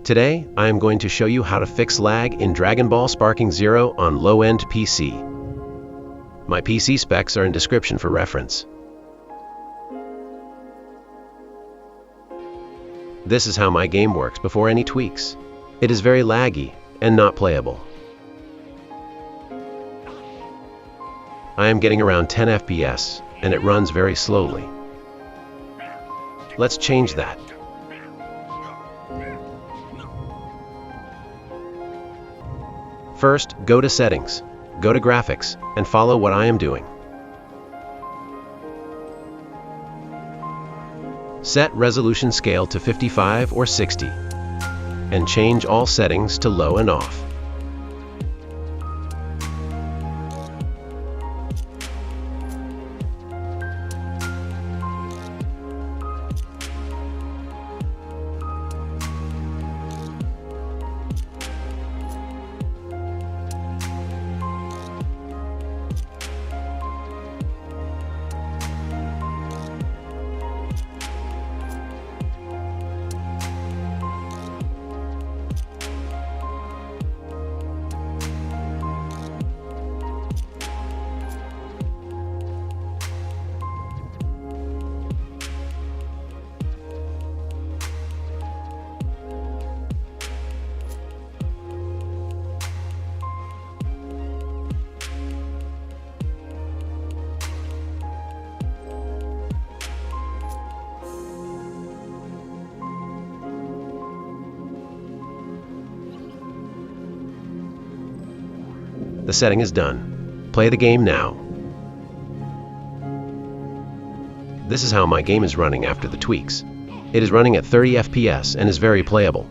Today, I am going to show you how to fix lag in Dragon Ball Sparking Zero on low-end PC. My PC specs are in description for reference. This is how my game works before any tweaks. It is very laggy and not playable. I am getting around 10 FPS and it runs very slowly. Let's change that. First, go to Settings, go to Graphics, and follow what I am doing. Set resolution scale to 55 or 60, and change all settings to low and off. The setting is done. Play the game now. This is how my game is running after the tweaks. It is running at 30 FPS and is very playable.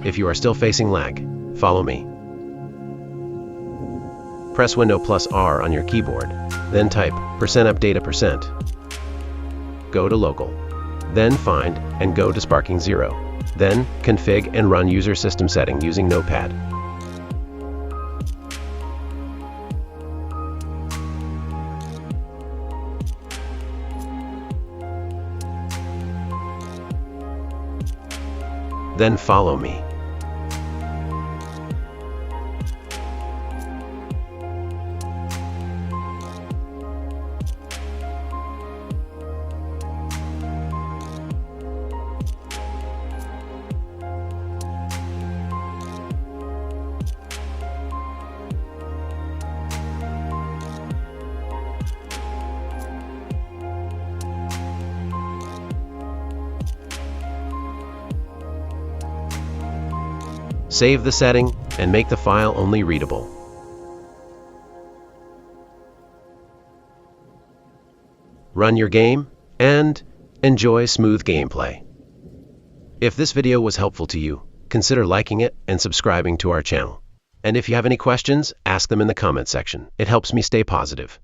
If you are still facing lag, follow me. Press Window plus R on your keyboard, then type %update%. Go to Local, then Find and go to Sparking Zero. Then config and run user system setting using Notepad. Then follow me. Save the setting and make the file only readable. Run your game and enjoy smooth gameplay. If this video was helpful to you, consider liking it and subscribing to our channel. And if you have any questions, ask them in the comment section. It helps me stay positive.